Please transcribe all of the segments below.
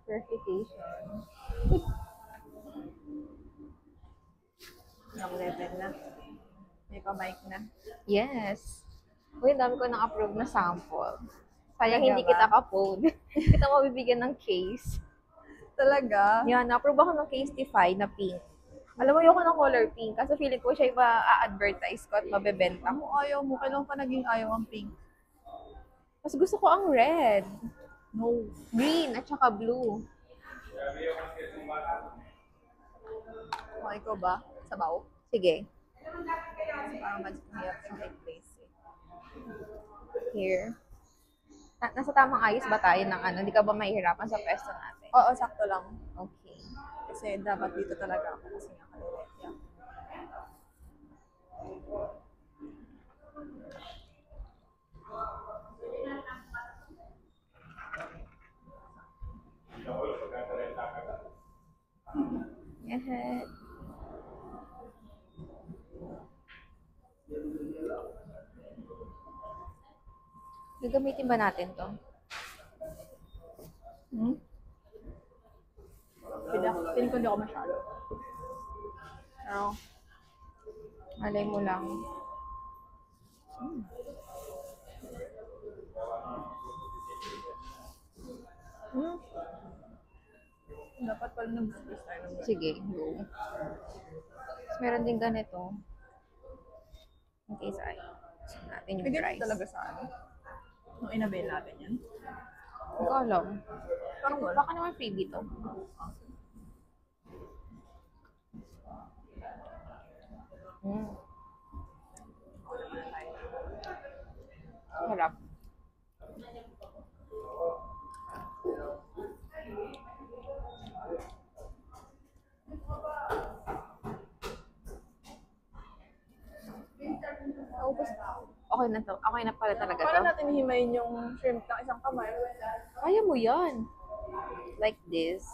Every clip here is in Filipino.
Verification. Yung level na. May pa-mic na. Yes. Uy, ang dami ko nang-approve na sample. Sayang Talaga hindi ba? kita ka-phone. Kita mabibigyan ng case. Talaga? Yan, na-approve ako ng Casetify na pink. Alam mo, ayoko ng color pink kasi feeling ko siya yung ma-advertise ko at mabebenta ko. Ayaw mo. Kailan pa naging ayaw ang pink? Mas gusto ko ang red, No. green, at saka blue. O, ikaw ba? Sabaw? Sige, Parang mahirap siyang i-place eh. here. Nasa tamang ayos ba tayo ng ano? Hindi ka ba mahihirapan sa pwesto natin? Oo, sakto lang. Okay. Kasi dapat dito talaga ako kasi nga kaliwet. Yeah. Ahead. Gagamitin ba natin to? Piling ko hindi ako masyado. Pero, Malay mo lang. dapat pala nag-press tayo ng Sige, go. Tapos meron din ganito. In case ay gusto natin yung Bigyan rice. talaga sa ano. Nung inabail natin yan. Hindi ko alam. Parang wala. Baka naman freebie to. Harap. Naubos na ako. Okay na to. Okay na pala talaga Paano to. natin himayin yung shrimp ng isang kamay? Kaya mo yan. Like this.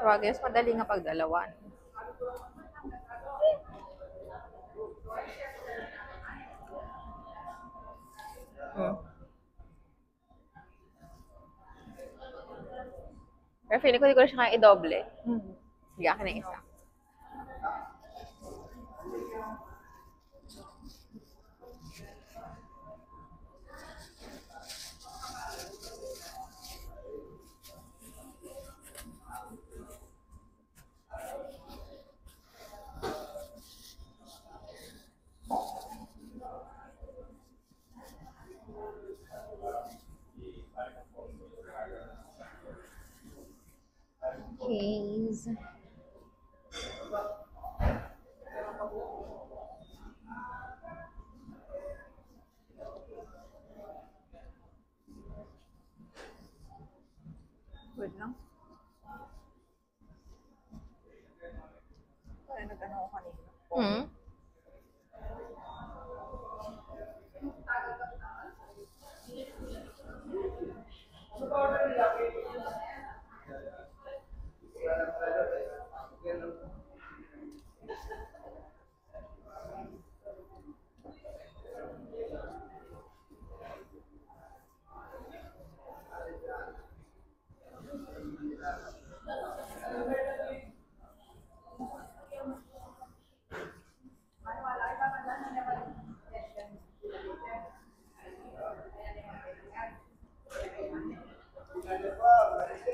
Progress, madali nga pag dalawa. Pero feeling ko di ko na siya kaya i-doble. Sige, akin na isa. Case. Wait lang. Kaya nag-ano ako kanina. Hmm?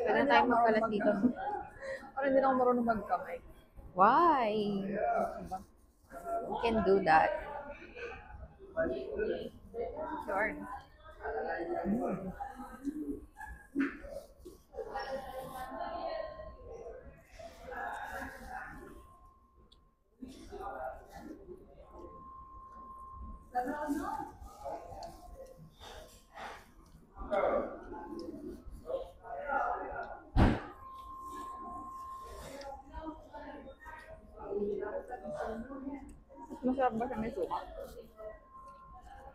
Pwede na tayong magkalat dito. Parang hindi na ako marunong magkamay. Why? You can do that. Sure. Masarap ba siya may suka?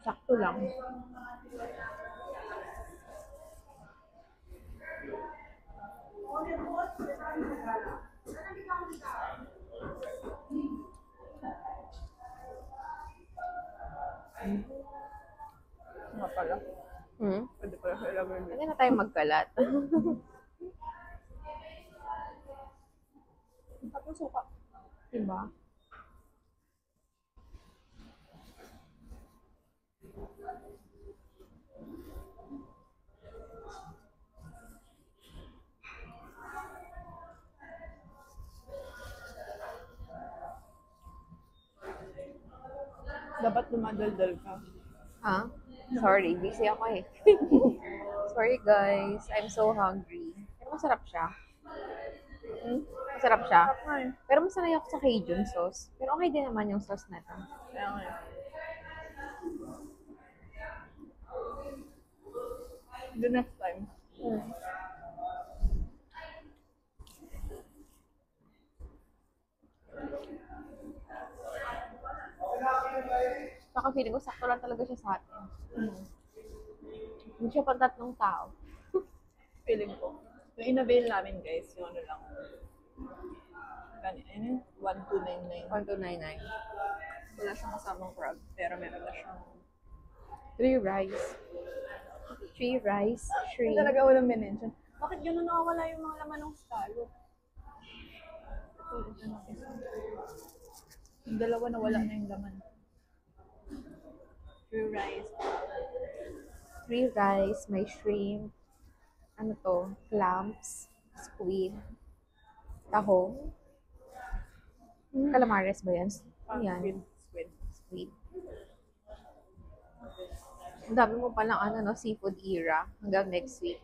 Sakto lang. Hindi na tayo magkalat. Tapos suka. Diba? Dapat dumadaldal ka. Ha? Sorry, busy ako eh. Sorry guys, I'm so hungry. Pero masarap siya. Masarap siya. Sarap nga eh. Pero masanay ako sa Cajun sauce. Pero okay din naman yung sauce na to. Kaya nga eh. The next time. Saka feeling ko sakto lang talaga siya sa atin. Hindi siya pang tatlong tao. Feeling ko. Yung in-avail namin guys, yung ano lang. Ano yun? 1299. 1299. Wala siyang kasamang crab, pero meron na siyang... 3 rice. 3 rice. Yung Shrimp. talaga walang mention. Bakit gano'n nakawala yung mga laman ng scallop? Ito na isa. Yung dalawa nawala na yung laman. 3 rice. 3 rice, may shrimp. Ano to? Clams. Squid. Tahong. Calamares ba yan? Ano yan? Squid. Squid. Ang dami mo palang ano, no, seafood era hanggang next week.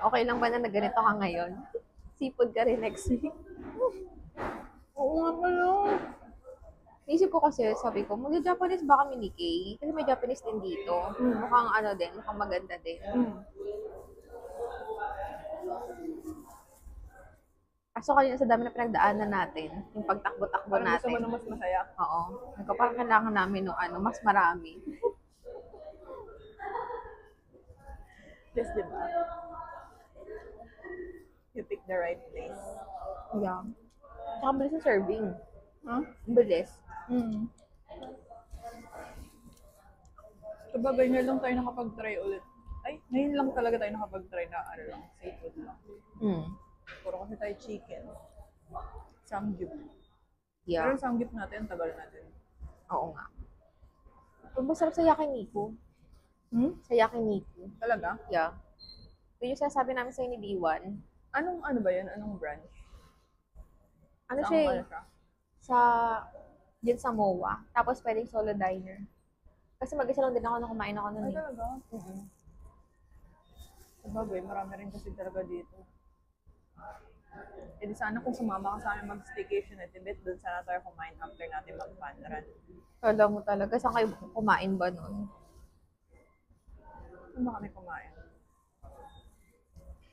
Okay lang ba na ganito ka ngayon? Seafood ka rin next week. Oo nga pala. Naisip ko kasi, sabi ko, mag-Japanese ba kami ni Kay? Kasi may Japanese din dito. Mukhang ano din, mukhang maganda din. Kaso kanina sa dami na pinagdaanan natin, yung pagtakbo-takbo Parang gusto mo natin. na mas masaya. Oo. Parang kailangan namin no, ano, mas marami. Yes, di ba? You pick the right place. Yeah. Tsaka bilis ang serving. Huh? Ang bilis. Sabagay, ngayon lang tayo nakapag-try ulit. Ay, ngayon lang talaga tayo nakapag-try na ano lang, seafood lang. Puro kasi tayo chicken. Samgyup. Pero Yeah. yung samgyup natin, ang tagal natin. Oo nga. Ang masarap sa yakiniku. Sa yakiniku. Talaga? Yeah. Ito yung sinasabi namin sa ni B1. Anong ano ba yun? Anong branch? Ano Saan siya eh? ano siya? Sa, yun sa MOA. Tapos pwedeng solo diner. Kasi mag-isa lang din ako na kumain ako nun Ay, eh. talaga? Sabagay, marami rin kasi talaga dito. Eh di sana kung sumama ka sa amin mag-staycation at Tibet, doon sana tayo kumain after natin mag-fun run. Kala mo talaga, saan kayo kumain ba nun? Saan ba kami kumain?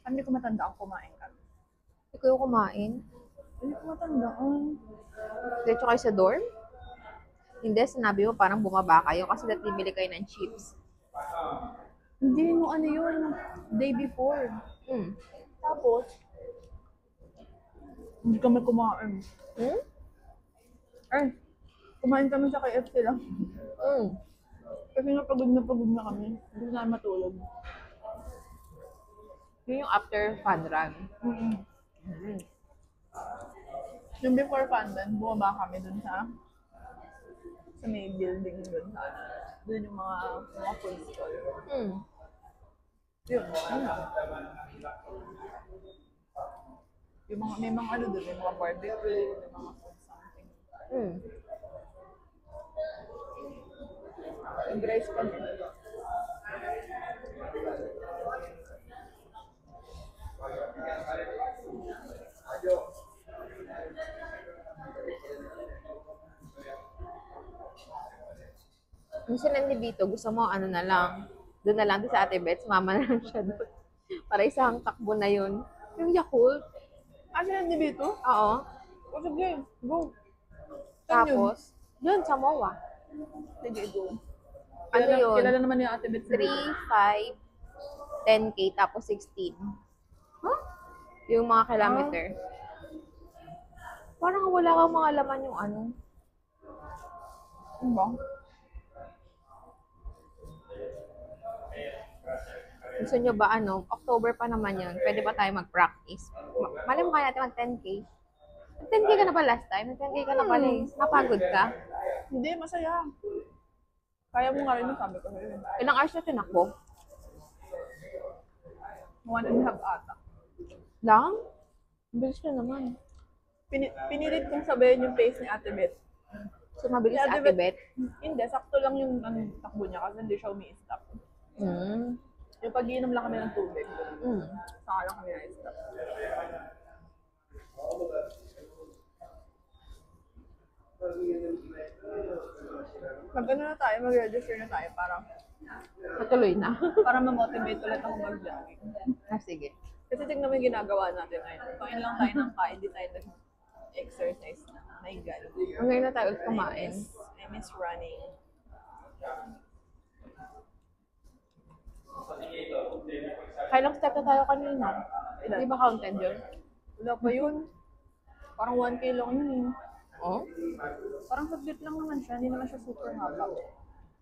Hindi ko matandaan kumain kami. Hindi kayo kumain? Hindi ko matandaan. Diretso kayo sa dorm? Hindi, sinabi mo parang bumaba kayo kasi dati bibili kayo ng chips. Hindi mo ano yun, day before. Tapos, hindi kami kumain. Eh, kumain kami sa KFC lang. Kasi napagod na kami. Hindi na matulog. Yun yung after fun run. Yung before fun run, bumaba kami dun sa may building dun sa dun yung mga food stall. Yun. Yung mga, may mga ano dun, may mga barbecue, may mga food something. Nag-rice kami. Yung sinandi dito, gusto mo ano na lang, doon na lang din sa Ate Bets, mama na lang siya doon. Para isang takbo na yun. Yung Yakult. Ah, sila hindi dito? Oo. O sige, go. Saan yun? Tapos, yun, sa MOA. Sige, go. Ano yun? Kilala naman yung Ate Bets. 3, 5, 10K, tapos 16. Huh? Yung mga kilometer. Parang wala kang mga laman yung ano. Ano ba? Gusto nyo ba October pa naman yun, pwede pa tayo mag-practice. Mali mo kaya natin mag 10K? 10K ka na ba last time? 10K ka na pala eh. Napagod ka? Hindi, masaya. Kaya mo nga rin yung sabi ko sa'yo. Ilang hours na tinakbo? 1.5 ata. Lang? Bilis na naman. Pinilit kong sabihin yung pace ni Ate Beth. So, mabilis Si sa Ate Beth? Hindi, sakto lang yung takbo niya kasi hindi siya umi-stop. Mm. Yung pag-iinom lang kami ng tubig. Mm. Saka lang kami na-stop. Mag-ano na tayo, mag-register na tayo Patuloy na. para ma-motivate ulit ako mag-jogging. Sige. Kasi tignan mo yung ginagawa natin ngayon. Kain lang tayo ng kain, di tayo nag-exercise na. My God. Ngayon na tayo ulit kumain. I miss running. Kailang step na tayo kanina. Ilan? Di ba counted yun? Wala pa yun. Parang 1K lang yun eh. Oh? Parang saglit lang naman siya. Hindi naman siya super haba.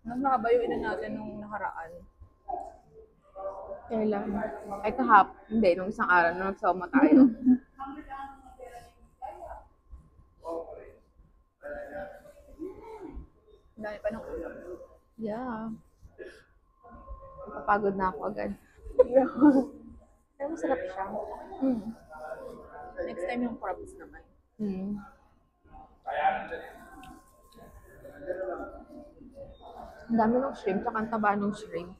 Mas mahaba yung ina natin nung nakaraan. Kailan? Ay, hindi. Nung isang araw, nung nagsama tayo. Ang dami pa ng ulam. Yeah. Napapagod na ako agad. Pero masarap siya. Mm. Next time yung crabs naman. Mm. Ang dami ng shrimp, tsaka ang taba ng shrimp.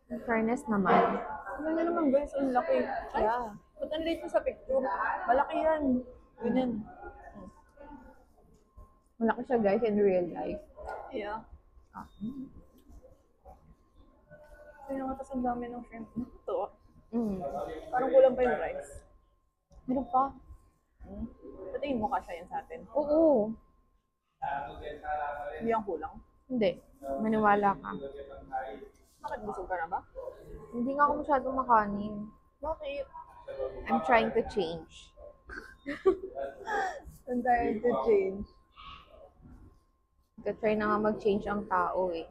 In fairness naman. Ano na naman guys, ang laki. Ay, Yeah. ba't ang late sa picture? Malaki yan. Ganyan. Malaki siya guys in real life. Yeah. Ah. Kaya nga, tas ang dami ng shrimp. Ito. Mm. Parang kulang pa yung rice. Meron pa? Sa tingin mo kasya yan sa atin. Oo. Hindi ang kulang. Hindi. Maniwala ka. Bakit busog ka na ba? Hindi nga ako masyadong makanin. Bakit? I'm trying to change. I'm trying to change. Try na nga mag-change ang tao eh.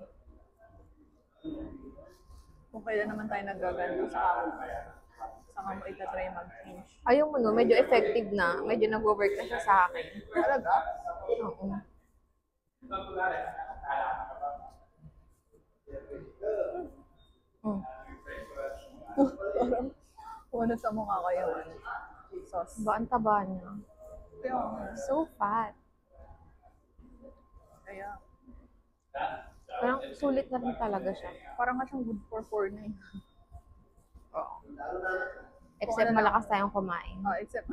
Kung kailan naman tayo nagaganto saka mo itatry mag-change. Ayaw mo no, medyo effective na. Medyo nag-work na siya sa akin. Talaga? Oo. Mm. Parang ano sa mukha ko yung sauce. Ba, ang taba niya. Kaya, So fat. kaya, Parang sulit na rin talaga siya. parang nga siyang good for 4 na eh. Except ano malakas tayong kumain. Oh, except,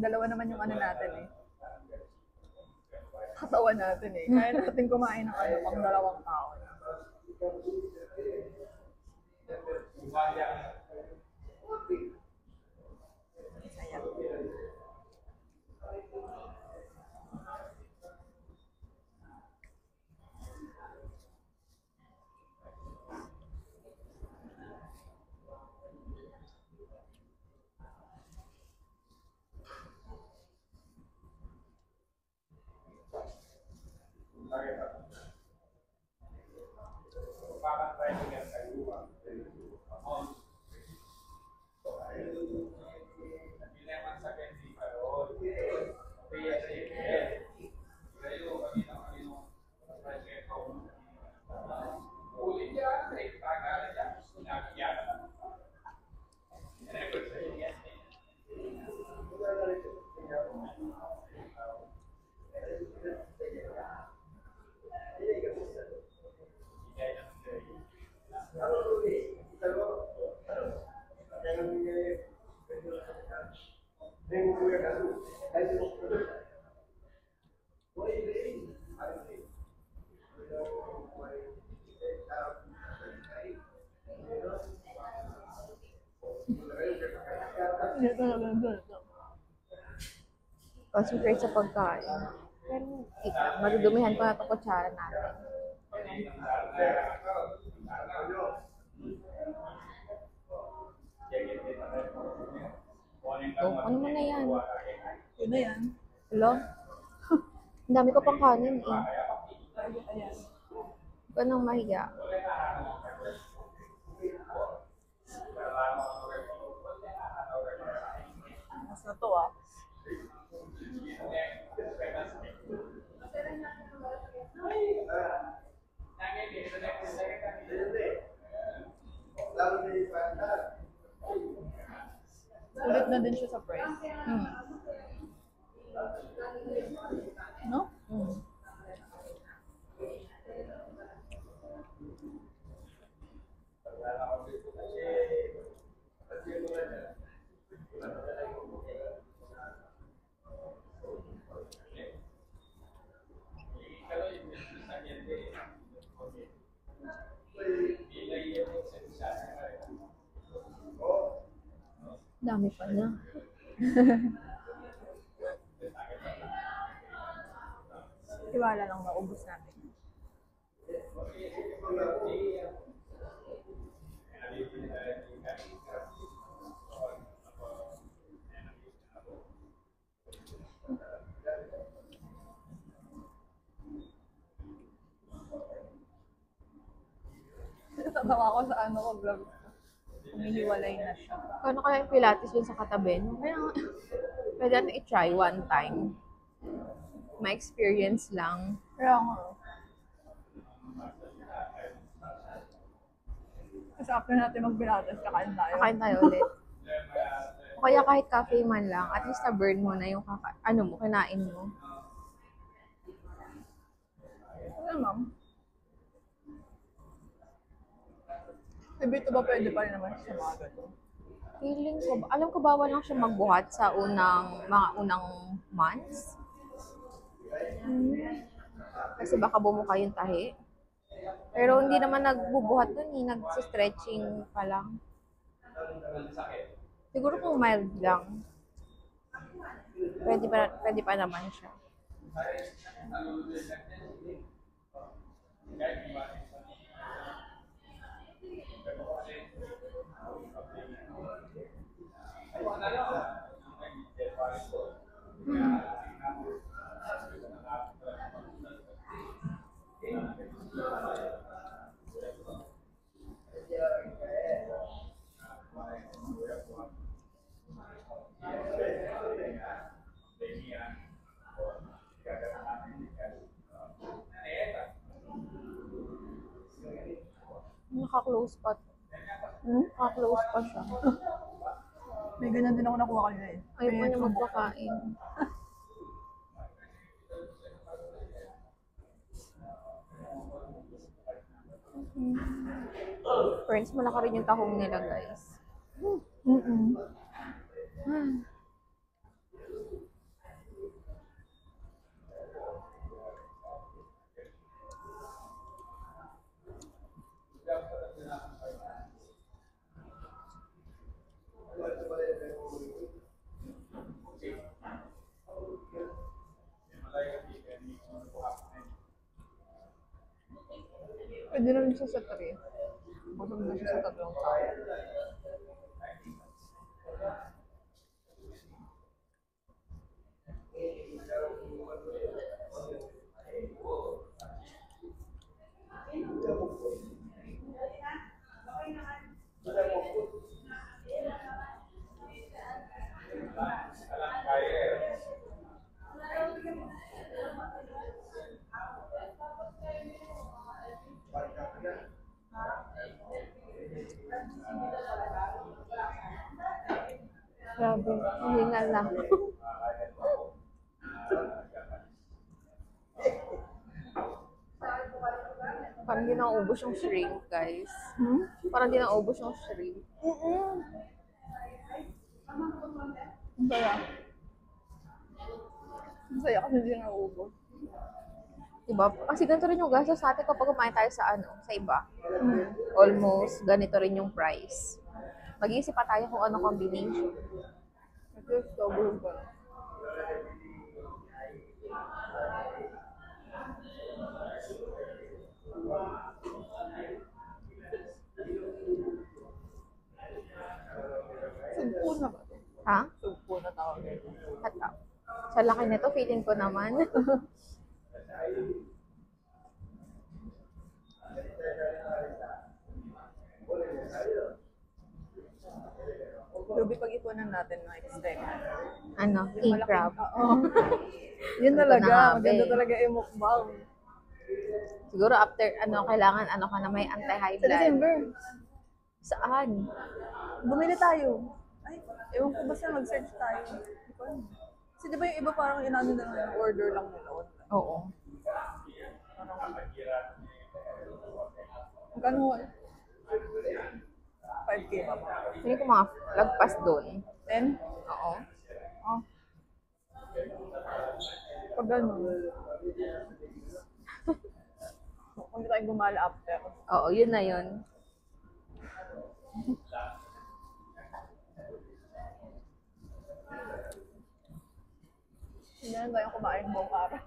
dalawa naman yung ano natin eh. Katawan natin eh. Kaya natin kumain ng pang 2 tao. Saya. Concentrate sa pagkain. Pero, madudumihan ko na itong kutsara natin. Oh, ano mo na yan? Yun na yan. Hello? Ang dami ko pang kanin eh. Ayan. Huwag ka nang mahiya. Ulit na din siya sa price. Mm. No? Mm. Dami pa na. Iwala lang naubos natin. Natatawa ko sa ano ko vlog. Humihiwalay na siya. Ano kaya yung Pilates dun sa katabi? No? Kaya pwede natin i-try one time. Ma-experience lang. Kaya nga. Kasi after natin mag-Pilates, kakain tayo. Kakain tayo ulit. O kaya kahit cafe man lang, at least na-burn mo na yung kinain mo. Ano ma'am? Dito ba pwede pa rin naman siya sa mga gato? Feeling ko, alam ko bawal lang siya magbuhat sa mga unang months. Kasi baka bumuka yung tahi. Pero hindi naman nagbubuhat dun nag-stretching pa lang. Siguro kung mild lang. Pwede pa naman siya. Naka-close pa. Naka-close pa siya. May ganyan din ako nakuha kanina eh. Ayaw pa niya magpakain. Friends, malaki rin yung tahong nila, guys. Pwede na rin siya sa 3. Busog na siya sa 3 tao. Grabe, hihingal lang. Parang di naubos yung shrimp, guys. Parang di naubos yung shrimp. Ang saya. Ang saya kasi hindi nauubos. Diba? Kasi ganito rin yung gastos natin kapag kumain tayo sa sa iba. Almost ganito rin yung price. Mag-iisip pa tayo kung ano combination. Ito, sobrang pa. Sugpo na ba ito? Ha? Sugpo na tawag nito. Sa laki nito, feeling ko naman. Ruby, pag-ipunan natin ng extend. King crab. Oo. Yun Ito talaga. na nga, Maganda be. talaga yung mukbang. Siguro after, kailangan, ka na may anti-high Sa blood. December, Saan? bumili tayo. Ay, Ay, ewan ko basta mag-search tayo. Hindi ko alam. Kasi di ba yung iba parang inano na lang, order lang nila online. Oo. Magkano? 5K ba ba? Hindi ko mga lagpas doon. 10? Oo. Ah. Pag gano'n. Kung hindi tayo gumala after. Oo, yun na yun. Hindi na tayo kumain buong araw.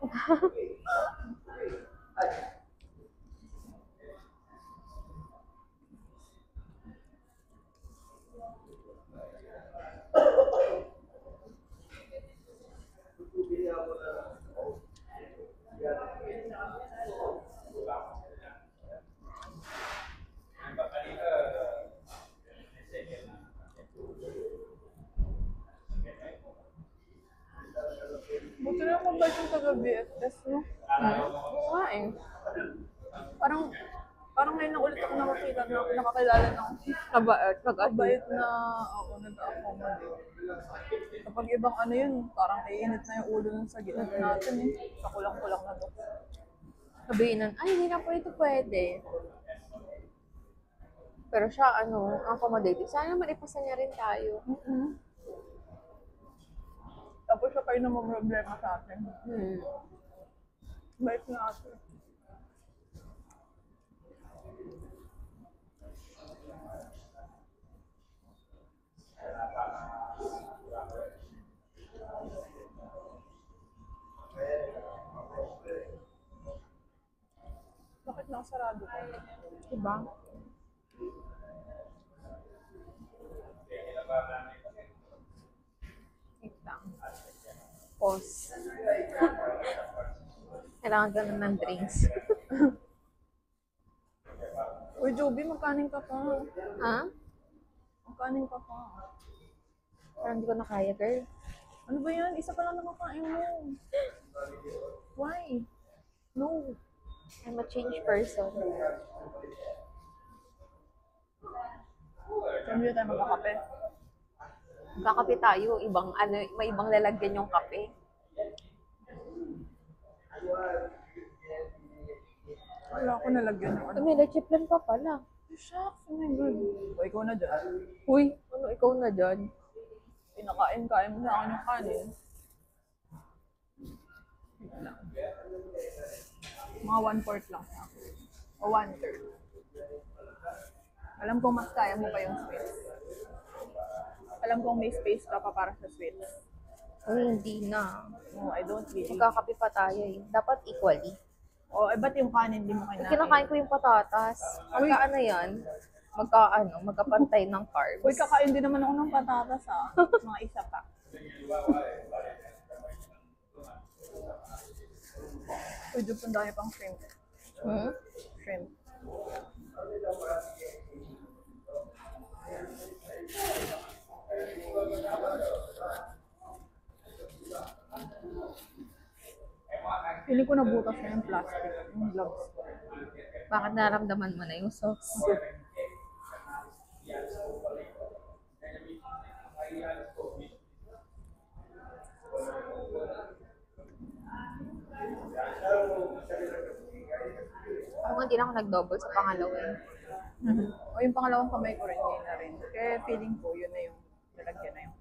Buti na mabait yung taga-BFS, no? Oo nga eh. Parang ngayon na ulit ako nakakilala ng mabait na ako nag-accommodate. Kapag ibang ano yun, parang naiinit na yung ulo nun sa gitna natin eh. Sa kulang-kulang na to. Sabihin nun, ay, hindi na po ito pwede. Pero siya, accommodating. Sana naman ipasa niya rin tayo. Tapos siya kayo naman problema sa atin. Bait na ate. Bakit nakasarado ka? Diba? Wait lang. Pause. Kailangan ka na ng drinks. Uy, Joby, magkanin ka pa. Ha? Magkanin ka pa. Parang hindi ko na kaya, girl. Ano ba yan? Isa pa lang nakakain mo. Why? No. I'm a changed person. Hindi tayo magkakape. Kakape tayo, may ibang lalagyan yung kape. Wala ko nalagyan ng ano. May leche plan pa pala. Shucks, oh my God. O, ikaw na dyan. Uy, ikaw na dyan? Pinakain mo sa akin yung kanin. Wait lang. Mga 1/4 lang sa akin. O 1/3. Alam kong mas kaya mo pa yung sweets. Alam kong may space ka pa para sa sweets. Uy, hindi na. No, I don't really. Magkakape pa tayo eh. Dapat equally. O, ba't yung kanin di mo kinain? Kinakain ko yung patatas. Magka yan? Magkapantay ng carbs. Uy, kakain din naman ako ng patatas ah. Mga isa pa. Uy, Jup, ang dami pang shrimp. Shrimp. Pili ko nabutas na yung plastic, yung gloves. Bakit naramdaman mo na yung sauce? Ako hindi na ako nag-double sa pangalawa eh. O yung pangalawang kamay ko rin, hindi na rin. Kaya feeling ko, yun na yung nalagyan na yung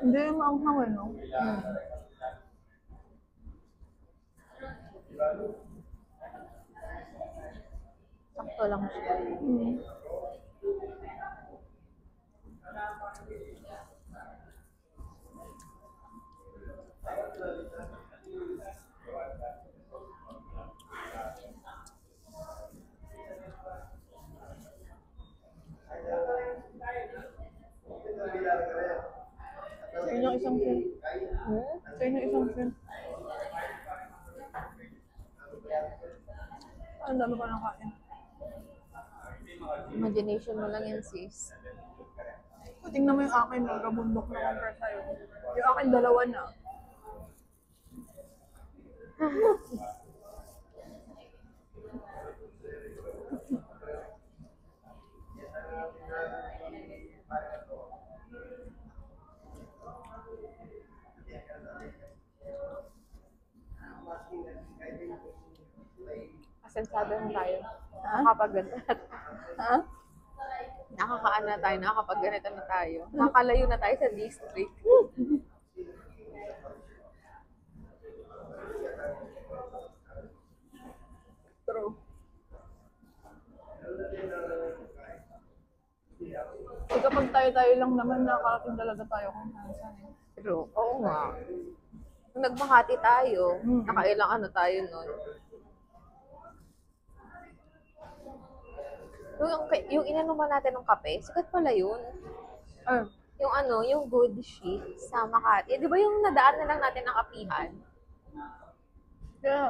hindi yung maanghang no? Sakto lang siya. isang friend. Hmm? Sa'yo ng isang friend. Ang dami ko nakain. Imagination mo lang yan, sis. Tingnan mo yung akin, magkabundok na compare sa'yo. Yung akin, dalawa na. Asensado na tayo. Ha? Nakakapaganda. Ha? Nakakaano na tayo, nakakapagganito na tayo. Nakakalayo na tayo sa district. True. So kapag tayo-tayo lang naman, nakakarating talaga tayo kung saan. Pero, oo nga. Nung nagmakati tayo, Mm. nakailang ano tayo nun. Yung inanuman natin ng kape, sikat pala yun. Yung ano, yung good shit sa Makati. Di ba yung nadaan na lang natin ng kapihan? Yeah.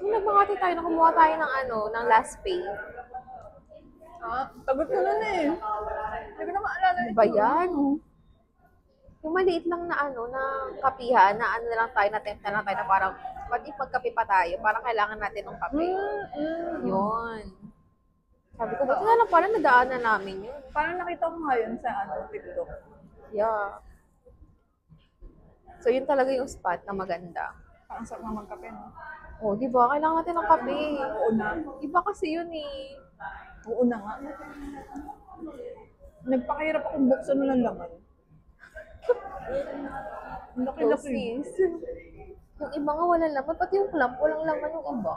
Nung nagmakati tayo, nakumuha tayo ng ano, ng last pay. Tagot ko nun eh. Hindi ko na maalala Ano ba yan? Yung maliit lang na ano, na kapihan, na ano na lang tayo, na-tempt na lang tayo na parang, pati magkape pa tayo, parang kailangan natin ng kape. Yun. Sabi ko, buti na lang pala, nadaan na namin yun. Parang nakita ko nga yun sa TikTok. Yeah. So, yun talaga yung spot na maganda. Parang sarap na magkape, no? Oh, di ba? Kailangan natin ng kape. Oo na. Iba kasi yun eh. Oo na nga. Nagpakahirap akong buksan mo ng laman. Ang So, laki-laki. sis. Yung iba nga walang laman, pati yung clamp, walang laman yung iba.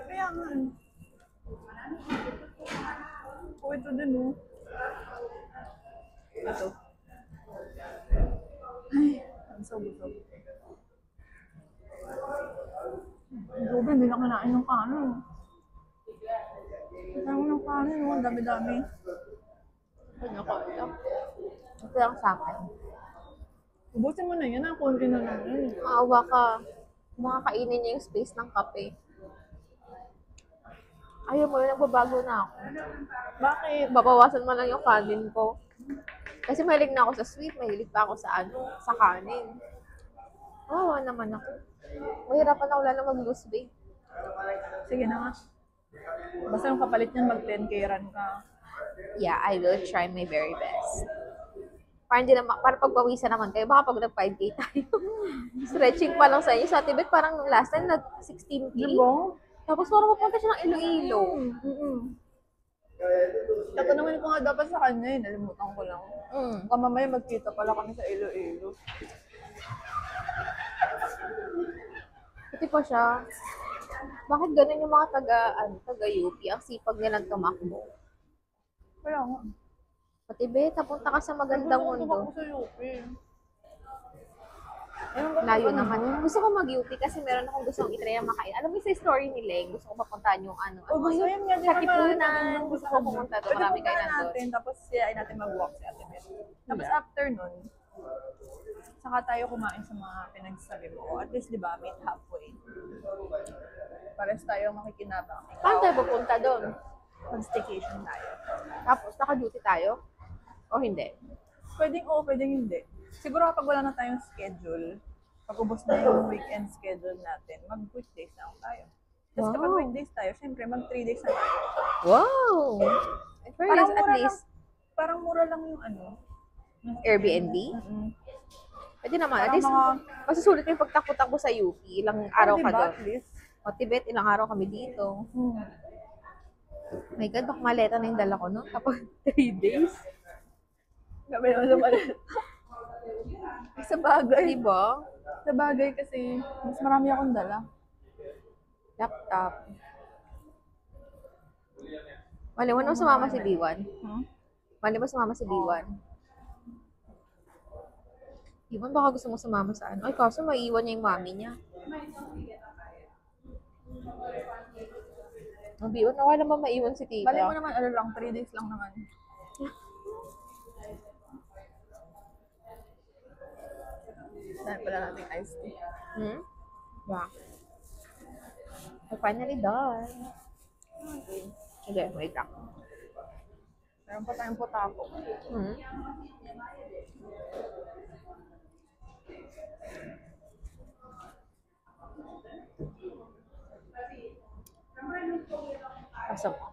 Kaya nga. Oh, ito din, oh. Ito. Ay, ang busog. Grabe, hindi na kinain ng kanin. Kailangan ng kanin, oh. Ang dami-dami. Ano ko? Ito lang sa akin. Ubusin mo na yan, ang konti na naman. Maawa ka. Makakainin niya yung space ng kape. Ayaw mo yun, nagbabago na ako. Bakit? Babawasan mo lang yung kanin ko. Kasi mahilig na ako sa sweet, mahilig pa ako sa ano, sa kanin. Oo, naman ako. Mahirapan ako lalo mag-lose weight. Sige na nga. Basta yung kapalit niyan, mag-10K run ka. Yeah, I will try my very best. Para hindi naman, para pagpawisan naman kayo, baka pag nag-5K tayo. Stretching pa lang sa inyo. Sa Tibet, parang last time, nag-16K. Diba? Tapos parang mapunta siya ng Iloilo. Tatanungin ko nga dapat sa kanya eh, nalimutan ko lang. Baka mamaya magkita pala kami sa Iloilo. Pati pa siya. Bakit ganun yung mga taga-UP? Ang sipag nilang tumakbo. Kaya nga. Pati Beta, punta ka sa magandang Gusto ko mundo. sa UP. Layo naman. Gusto ko mag-UP kasi meron akong gustong itry na makain. Alam mo sa story ni Leng, gusto ko mapuntahan yung ano. O gusto yun nga, di Sa ba Kipunan. Gusto ko pumunta doon. Marami kayo nandun. natin, tapos siyain natin mag-walk si Ate Beth. Tapos after nun, saka tayo kumain sa mga pinagsabi mo. O at least, di ba, meet halfway. Pares tayo makikinabang. Saan tayo pupunta doon? Mag-staycation tayo. Tapos naka-duty tayo? O hindi? Pwedeng oo, pwedeng hindi. Siguro kapag wala na tayong schedule, pag ubos na yung weekend schedule natin, mag-weekdays na tayo. Tapos Wow. kapag weekdays tayo, syempre mag 3 days na tayo. Wow! At Parang at mura least, Parang mura lang yung ano. Airbnb? Pwede naman. At Parang least, mga- masusulit yung pagtakbo-takbo sa UP. Ilang araw ka diba, doon. at least. O Tibet, ilang araw kami dito. My God, baka maleta na yung dala ko, no? Tapos 3 days. Gabi naman sa malit. Sa bagay. Diba? Sa bagay kasi, mas marami akong dala. Laptop. Mali mo na sumama si B1. Mali mo sumama si B1. B1, baka gusto mo sumama sa ano? Ay, kaso maiiwan niya yung mami niya. Ang B1, okay naman maiwan si tita. Bali mo naman, ano lang, 3 days lang naman. pala nating iced tea. Hmm? Wow. We're finally done. Okay. Sige, wait lang. Meron pa tayong potako. Hmm? Asa mo?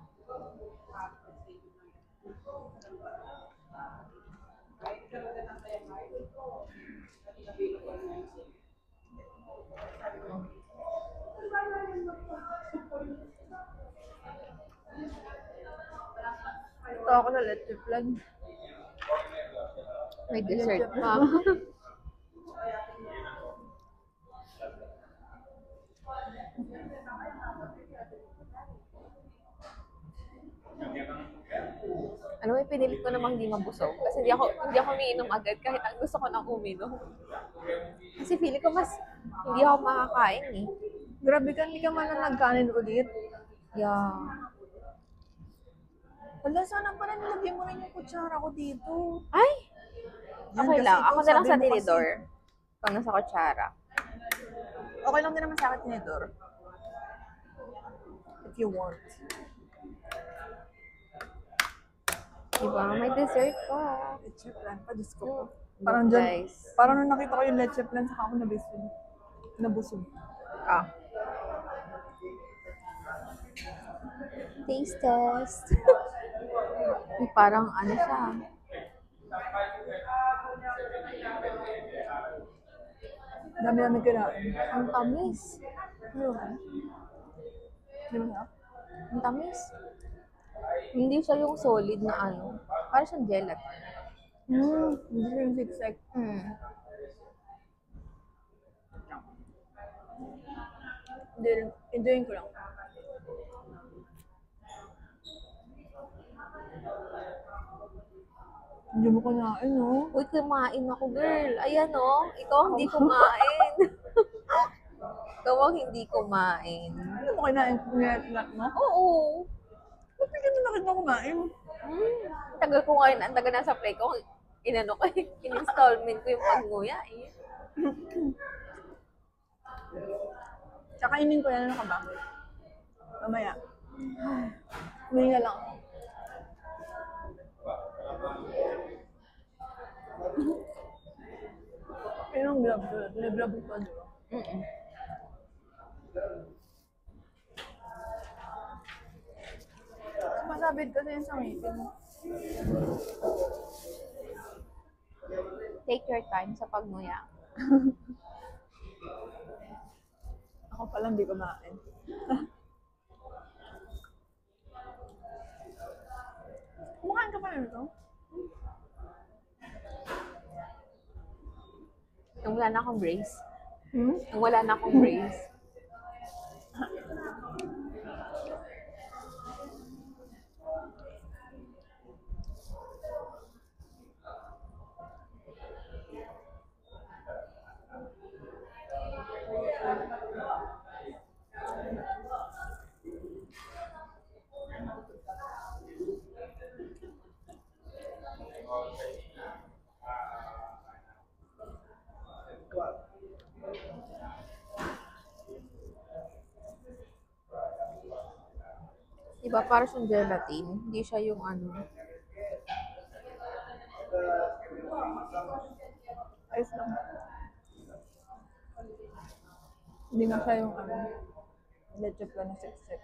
Ito ako na leche flan. May dessert pa. Ano may pinilit ko namang hindi mabusog kasi hindi ako umiinom agad kahit ang gusto ko nang uminom. Kasi feeling ko mas hindi ako makakain eh. Grabe ka, hindi ka man na nagkanin ulit. Yeah. Wala, sana pala nilagyan mo rin yung kutsara ko dito. Ay! Yan, Okay kasi lang. ikaw Ako na lang sabi sa mo tinidor. Ikaw na sa kutsara. Okay lang din naman sa akin tinidor. If you want. Diba? May dessert pa. Leche flan pa, Diyos ko po. Look, Parang dyan, guys. parang nung nakita ko yung leche flan, saka ako nabusog. Ah. Taste test. Uy, parang ano siya. Dami-dami kinain. Ang tamis. Ayun. Di ba? Ang tamis. Hindi siya yung solid na ano. Parang siyang gelatin. Hindi siya yung zigzag. Hindi, enjoyin ko lang. Hindi mo kinain, no? Uy, kumain ako, girl. Ayan, oh. Ikaw ang hindi kumain. Ikaw ang hindi kumain. Ano mo kinain mo? Oo. Ba't hindi ka nakita kumain? Tagal ko ngayon. Ang tagal na sa play ko. Inano ko eh. In-installment ko yung pagnguya eh. Kakainin ko yan, ano ka ba? Mamaya. Huminga lang. Pinong grab ko. Grab ko pa, di ba? Masabit kasi yung sa ngipin mo. Take your time sa pagnguya. Ako pala hindi kumain. Kumakain ka pa rin ito? Nung wala na akong brace. Hmm? Nung wala na akong brace. Diba, para siyang gelatin. Hindi siya yung ano. Ayos lang. Hindi nga siya yung ano, leche flan na siksik.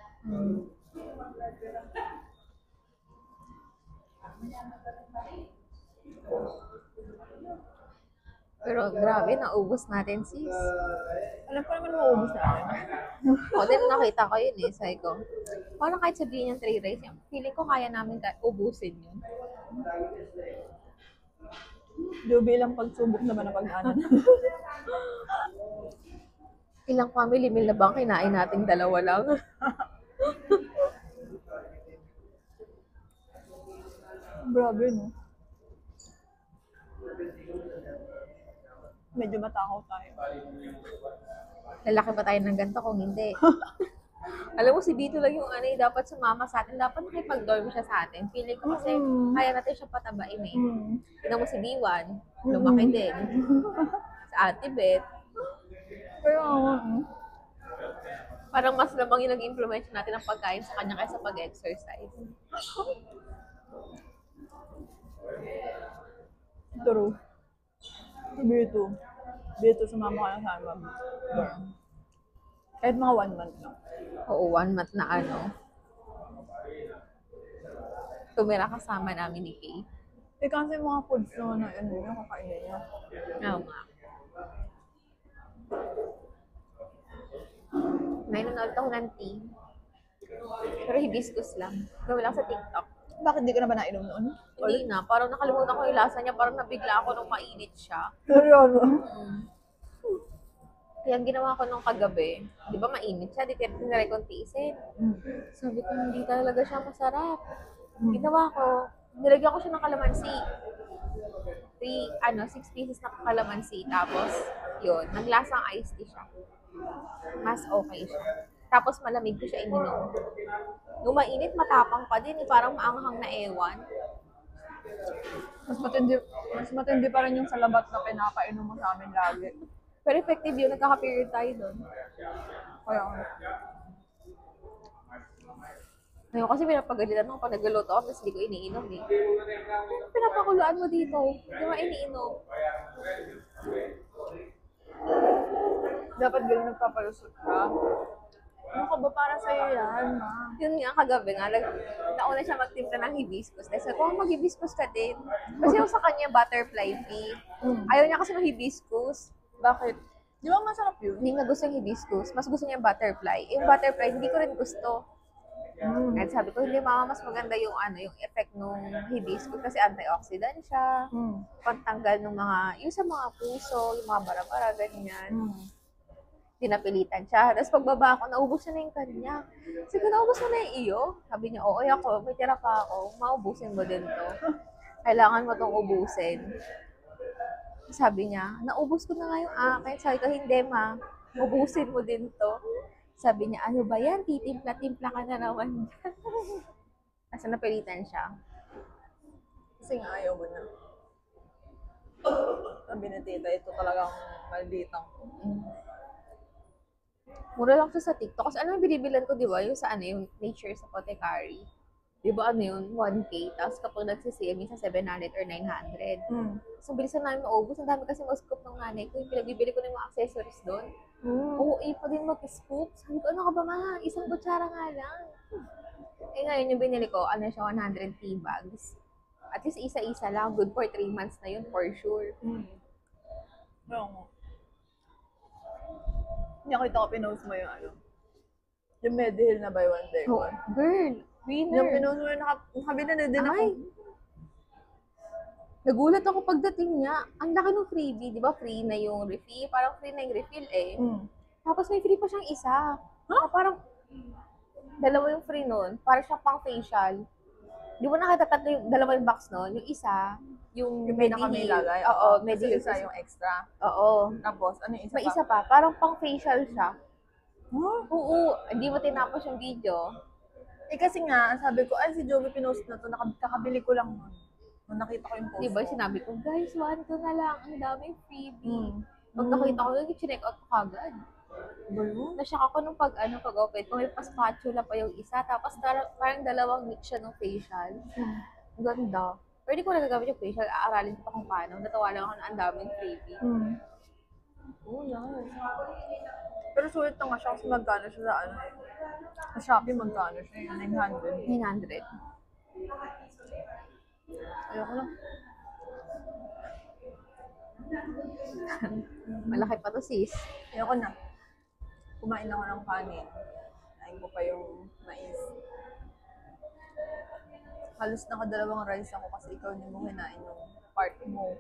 Pero grabe, naubos natin sis. Alam ko naman maubos natin. O, din nakita ko yun eh. Sabi ko, parang kahit sabihin yung 3 rice, feeling ko kaya namin ubusin yun. Do bilang pagsubok naman ang pag-anan. Ilang family meal na bang kinain nating dalawa lang? Grabe, no? Medyo matakaw tayo. Lalaki pa tayo ng ganito kung hindi. Alam mo, si Bito lang yung ano, dapat sumama sa atin. Dapat nakipag-dorm siya sa atin. Feeling ko kasi kaya natin siya patabain eh. Tignan mo si B1, lumaki din. Sa Ate Beth. Pero, Parang mas lamang yung nag-implement natin ng pagkain sa kanya kaysa pag-exercise. true. Bito. Bito, sumama ka lang sa amin. Kahit mga 1 month lang. Oo, 1 month na ano. Tumira kasama namin ni Kay. Eh, kasi mga foods naman na ano yung kakainin niya. Oo nga. May nanonood ako ng tea. Pero hibiscus lang. Gawin lang sa TikTok. Bakit di ka na ba nainom noon? Hindi na. Parang nakalimutan ko yung lasa niya. Parang nabigla ako nung mainit siya. Seryoso? Kaya ang ginawa ko nung kagabi, di ba mainit siya, di tinry kong tiisin. Sabi ko, hindi talaga siya masarap. Ginawa ko, nilagyan ko siya ng kalamansi. 6 pieces na kalamansi. Tapos, yun, naglasang iced tea siya. Mas okay siya. Tapos malamig ko siya ininom. Nung mainit, matapang pa din. Parang maanghang na ewan. Mas matindi pa rin yung salabat na pinapainom mo sa amin lagi. Pero effective yun. Nagkaka-period tayo doon. Kaya, Ngayon kasi pinapagalitan ako pag nagluluto ako, tapos hindi ko iniinom eh. Pinapakuluan mo dito. Hindi mo iniinom. dapat gano'n nagpapalusot ka. Ano ka ba para sa'yo yan, ma? Yun nga, kagabi nga, nauna siya magtimpla ng hibiscus. Tapos ako, mag-hibiscus ka din. Kasi yung sa kanya, butterfly pea. Ayaw niya kasi ng hibiscus. Bakit? Di ba masarap yun? Hindi nga gusto yung hibiscus. Mas gusto niya yung butterfly. Yung butterfly, hindi ko rin gusto. At sabi ko, hindi mama, mas maganda yung yung effect nung hibiscus kasi antioxidant siya. Pantanggal ng mga, yung sa mga puso, yung mga bara-bara, ganyan. Pinapilitan siya. Tapos pagbaba ako, naubos na yung kanya. Sabi ko, naubos mo na yung iyo? Sabi niya, oo, ako, may tira pa ako. Maubusin mo din to. Kailangan mo tong ubusin. Sabi niya, naubos ko na nga yung akin. Sabi ko, hindi ma, ubusin mo din to. Sabi niya, ano ba yan? Titimpla-timpla ka na naman. Kasi napilitan siya. Kasi nga ayaw mo na. Sabi na tita, ito talagang malditang. Mura lang siya sa TikTok. Kasi ano yung binibilan ko, di ba? Yung sa yung Nature's Apothecary. Di ba yun? 1K. Tapos kapag nagsisale, minsan 700 or 900. So, bilisan namin maubos. Ang dami kasi mag-scoop ng nanay ko. Yung pinagbibili ko ng mga accessories doon. Oo, pa din mag-scoop. Sabi ko, ano ka ba ma? Isang kutsara nga lang. Eh ngayon, yung binili ko, siya, 100 tea bags. At least isa-isa lang. Good for 3 months na yun, for sure. Oo. Nakita ko, pinost mo yung yung Mediheal na buy one day one. Girl, winner. Yung pinost mo yung nakabili na din ako. Nagulat ako pagdating niya. Ang laki ng freebie. Di ba free na yung refill? Parang free na yung refill eh. Tapos may free pa siyang isa. Parang dalawa yung free nun. Parang siyang pang facial. Di ba nakita tatlo yung dalawa yung box nun? Yung isa, yung pinaka-may lagay. Oo, Mediheal. Isa yung extra. Oo. Tapos, ano yung isa May pa? isa pa. Parang pang facial siya. Oo. Hindi mo tinapos yung video. Eh kasi nga, sabi ko, si Joey pinost na to, kakabili ko lang nun. Nung nakita ko yung post Di ba ko. sinabi ko, guys, 1 to na lang. Ang daming freebie. Pag nakita ko yun, chinek out ko kagad. Nashock ako nung pag-open ko, may pa-spatula pa yung isa, tapos parang dalawang mix siya ng facial. Ganda. Pero di ko nagagamit yung facial, aaralin ko pa kung paano. Natawa lang ako na ang daming freebie. Nice. Pero sulit na nga siya kasi magkano siya sa sa Shopee magkano siya yung 900. 900. Ayoko lang. Malaki pa to, sis. Ayoko na. Kumain ako ng kanin. Kain ko pa yung mais. Halos nakadalawang rice ako kasi ikaw hindi mo hinain yung part mo.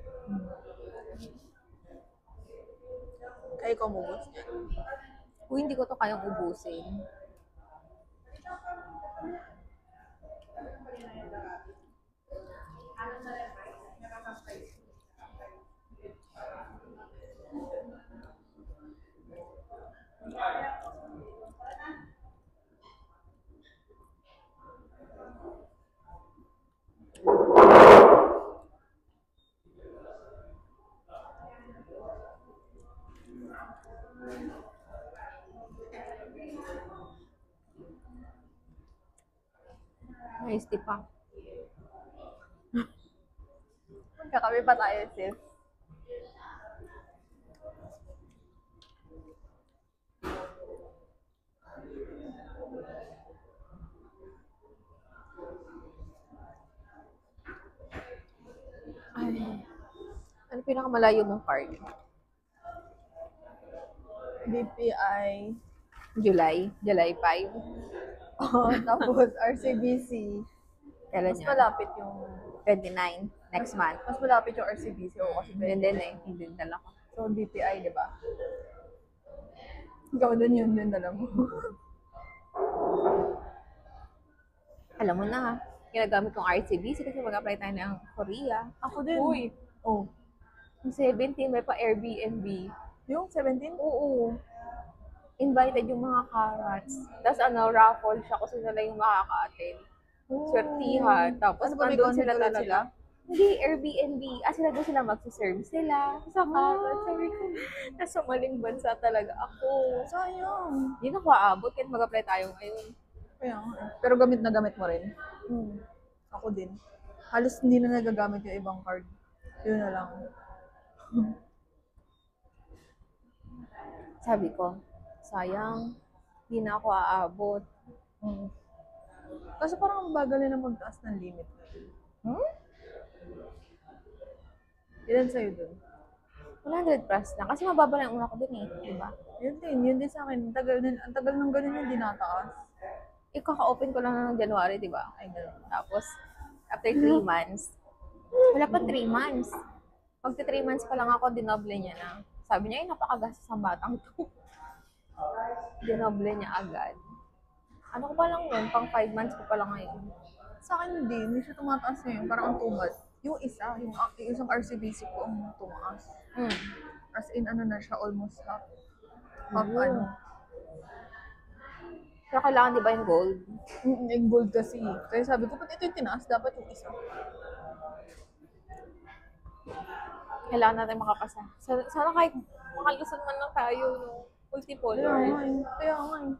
Kaya ikaw mubos niya. Kung hindi ko to kayang ubusin. 60 pa. Magkakape pa tayo, sis. Ay. Ano pinakamalayo mong card? BPI. July 5. Oh, tapos RCBC. Kailan Mas yun? malapit yung 29. Next month. Mas malapit yung RCBC o kasi Yun din eh. Yun din dala ko. So, BPI, di ba? Ikaw din yun din dala mo. Alam mo na, ginagamit kong RCBC kasi mag-apply tayo ng Korea. Ako din. Uy, Oh. yung 17 may pa Airbnb. Yung 17? Oo. Invited yung mga karats. Tapos raffle siya kung sino lang yung makaka-attend. Swertihan. Tapos Ano ba, may nandun concept sila ulit talaga. sila? Hindi, Airbnb. Sila doon sila magsiserve sila. Sa karat. Sabi ko, nasa maling bansa talaga ako. Sayang. Hindi na ko aabot kahit mag-apply tayo ngayon. Kaya nga eh. Pero gamit na gamit mo rin. Ako din. Halos hindi na nagagamit yung ibang card. Yun na lang. Sabi ko, sayang, hindi na ako aabot. Kasi parang ang bagal na magtaas ng limit. Ilan sa'yo dun? 100 plus lang. Kasi mababa lang yung una ko dun eh. Diba? Yun din sa akin. Ang tagal ng ganun yung dinataas. Kaka-open ko lang ng January, diba? Ay, gano'n. Tapos, after 3 months, wala pa 3 months. Pagka 3 months pa lang ako, dinoble niya na. Sabi niya, ay, napakagastos ang batang to. Dinoble niya agad. Ano ko pa lang yun? Pang 5 months ko pa lang ngayon. Sa akin hindi siya tumataas ngayon. Parang ang tumal. Yung isang RCBC ko ang tumaas. As in, ano na siya, almost half. Half Oo. ano. Pero kailangan, di ba, yung gold? Yung gold kasi. Kaya sabi ko, pag ito yung tinaas, dapat yung isa. Kailangan natin makapasa. Sana kahit makalusan man lang tayo ng multicolor. Kaya nga eh.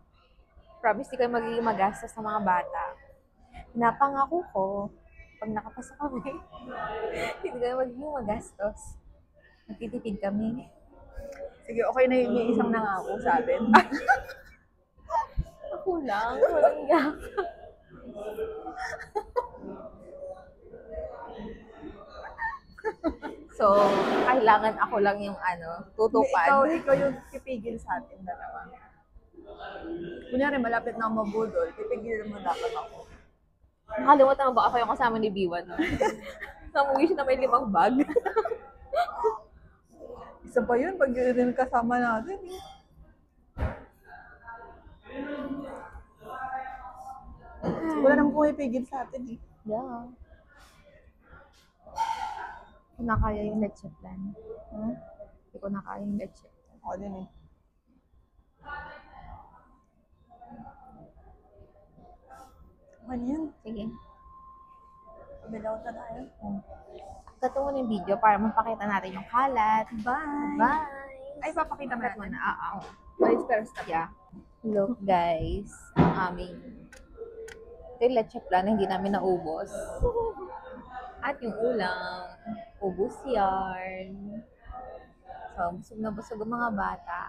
Promise, di kayo magiging magastos ng mga bata. Napangako ko, pag nakapasa kami, hindi kayo magiging magastos. Nagtitipid kami. Sige, okay na yung may isang nangako sa atin. Ako lang, walang yak. So, kailangan ako lang yung tutupad. Ikaw yung pipigil sa atin dalawa. Kunyari, malapit na ako mabudol, pipigil mo dapat ako. Nakalimutan mo ba ako yung kasama ni Biwan? No? Namuwi siya na may 5 bag. Isa pa yun, pag yun din kasama natin. Wala nang pumipigil sa atin eh. Yeah. Kung nakaya yung leche plan. Hindi ko nakaya yung leche plan. Ako din eh. Okay na yan. Sige. Bilaw na tayo. Ito mo yung video para mapakita natin yung kalat. Bye! Bye! Ay, papakita mo Cut natin. mo na. Bye, pero stop. Yeah. Look guys, ang aming ito yung leche plan na hindi namin naubos. At yung ulam, ubos yarn. So, busog na busog ang mga bata.